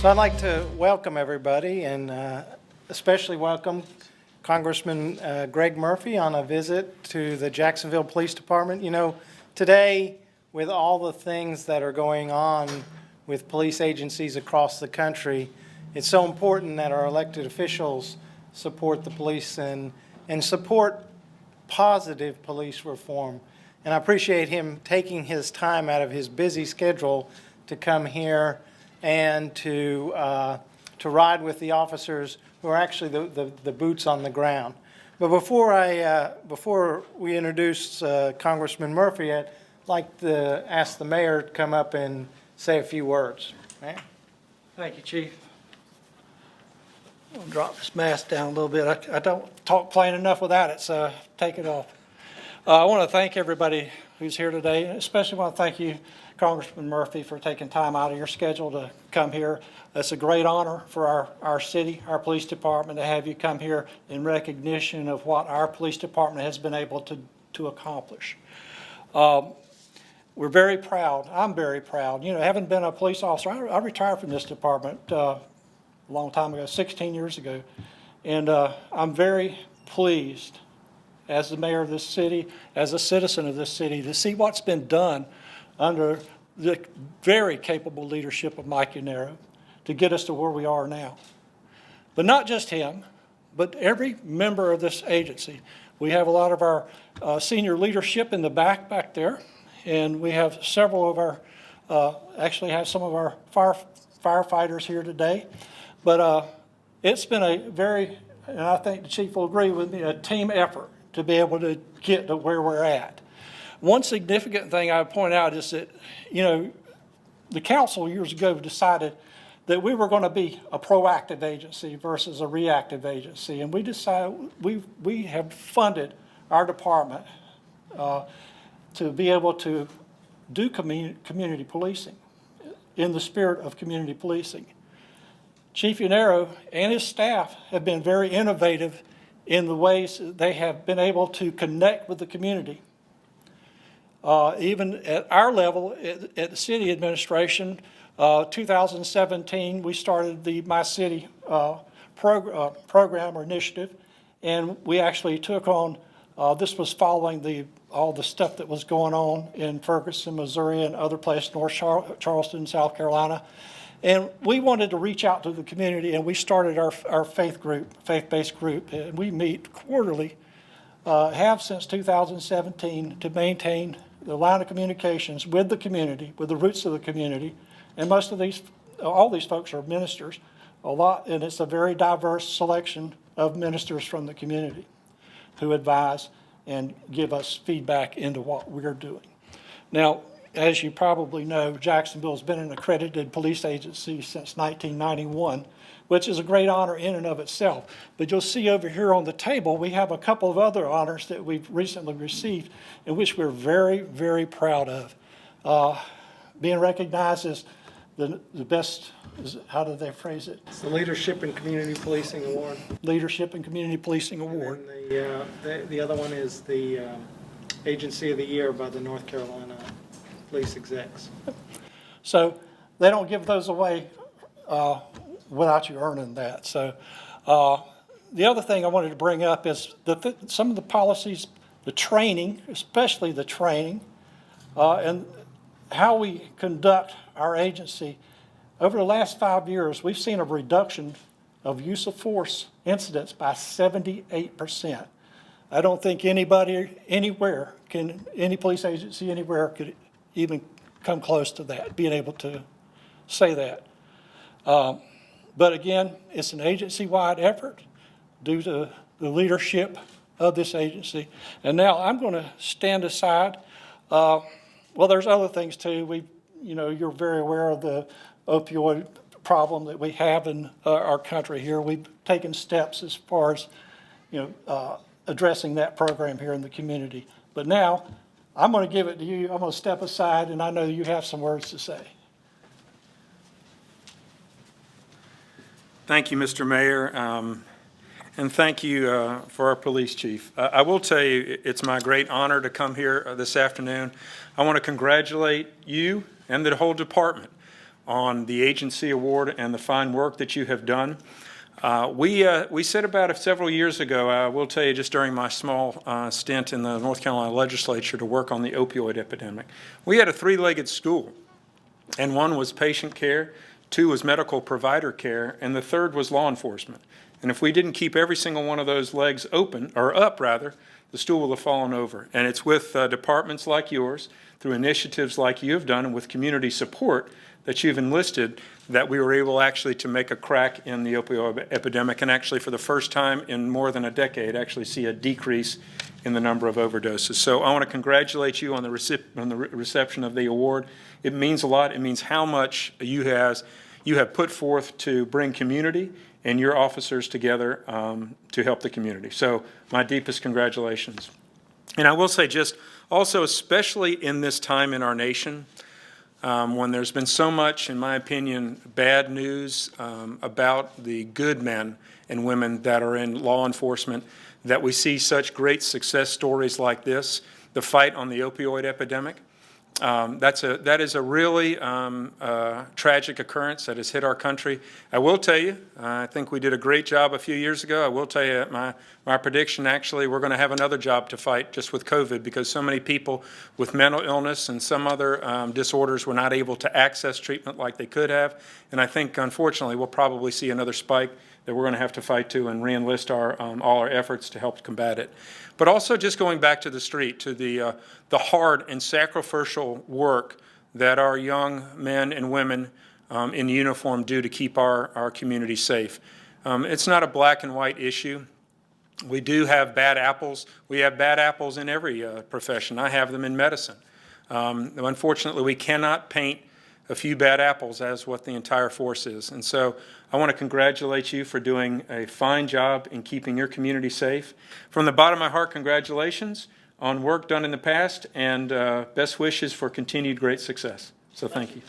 So I'd like to welcome everybody and especially welcome Congressman Greg Murphy on a visit to the Jacksonville Police Department. You know, today with all the things that are going on with police agencies across the country, it's so important that our elected officials support the police and support positive police reform. And I appreciate him taking his time out of his busy schedule to come here and to ride with the officers who are actually the boots on the ground. But before we introduce Congressman Murphy, I'd like to ask the mayor to come up and say a few words. Mayor? Thank you, Chief. I'll drop this mask down a little bit. I don't talk plain enough without it, so take it off. I want to thank everybody who's here today, and especially want to thank you, Congressman Murphy, for taking time out of your schedule to come here. It's a great honor for our city, our police department, to have you come here in recognition of what our police department has been able to accomplish. We're very proud. I'm very proud. You know, having been a police officer, I retired from this department a long time ago, 16 years ago, and I'm very pleased as the mayor of this city, as a citizen of this city, to see what's been done under the very capable leadership of Mike Unero to get us to where we are now. But not just him, but every member of this agency. We have a lot of our senior leadership in the back there, and we have several of our, actually have some of our firefighters here today. But it's been a very, and I think the chief will agree with me, a team effort to be able to get to where we're at. One significant thing I would point out is that, you know, the council years ago decided that we were going to be a proactive agency versus a reactive agency. And we decided, we have funded our department to be able to do community policing in the spirit of community policing. Chief Unero and his staff have been very innovative in the ways they have been able to connect with the community. Even at our level, at the city administration, 2017, we started the My City program or initiative, and we actually took on, this was following all the stuff that was going on in Ferguson, Missouri, and other places, North Charleston, South Carolina. And we wanted to reach out to the community, and we started our faith-based group, and we meet quarterly, have since 2017, to maintain the line of communications with the community, with the roots of the community. And most of these, all these folks are ministers, and it's a very diverse selection of ministers from the community who advise and give us feedback into what we're doing. Now, as you probably know, Jacksonville has been an accredited police agency since 1991, which is a great honor in and of itself. But you'll see over here on the table, we have a couple of other honors that we've recently received, in which we're very, very proud of. Being recognized as the best, how do they phrase it? It's the Leadership in Community Policing Award. Leadership in Community Policing Award. And the other one is the Agency of the Year by the North Carolina Police Execs. So they don't give those away without you earning that. So the other thing I wanted to bring up is some of the policies, the training, especially the training, and how we conduct our agency. Over the last 5 years, we've seen a reduction of use of force incidents by 78%. I don't think anybody anywhere any police agency anywhere could even come close to that, being able to say that. But again, it's an agency-wide effort due to the leadership of this agency. And now I'm going to stand aside. Well, there's other things too. You're very aware of the opioid problem that we have in our country here. We've taken steps as far as, addressing that program here in the community. But now I'm going to give it to you. I'm going to step aside, and I know you have some words to say. Thank you, Mr. Mayor, and thank you for our police chief. I will tell you, it's my great honor to come here this afternoon. I want to congratulate you and the whole department. on the agency award and the fine work that you have done. We set about several years ago, I will tell you, just during my small stint in the North Carolina legislature to work on the opioid epidemic. We had a three-legged stool, and one was patient care, two was medical provider care, and the third was law enforcement. And if we didn't keep every single one of those legs open, or up rather, the stool will have fallen over. And it's with departments like yours, through initiatives like you have done, and with community support that you've enlisted, that we were able actually to make a crack in the opioid epidemic, and actually for the first time in more than a decade actually see a decrease in the number of overdoses. So I want to congratulate you on the reception of the award. It means a lot. It means how much you have put forth to bring community and your officers together to help the community. So my deepest congratulations. And I will say just also, especially in this time in our nation, when there's been so much, in my opinion, bad news about the good men and women that are in law enforcement, that we see such great success stories like this, the fight on the opioid epidemic. That is a really tragic occurrence that has hit our country. I will tell you, I think we did a great job a few years ago. I will tell you my prediction, actually, we're going to have another job to fight just with COVID, because so many people with mental illness and some other disorders were not able to access treatment like they could have. And I think, unfortunately, we'll probably see another spike that we're going to have to fight to and re-enlist all our efforts to help combat it. But also just going back to the street, to the hard and sacrificial work that our young men and women in uniform do to keep our community safe. It's not a black and white issue. We do have bad apples. We have bad apples in every profession. I have them in medicine. Unfortunately, we cannot paint a few bad apples as what the entire force is. And so I want to congratulate you for doing a fine job in keeping your community safe. From the bottom of my heart, congratulations on work done in the past, and best wishes for continued great success. So thank you.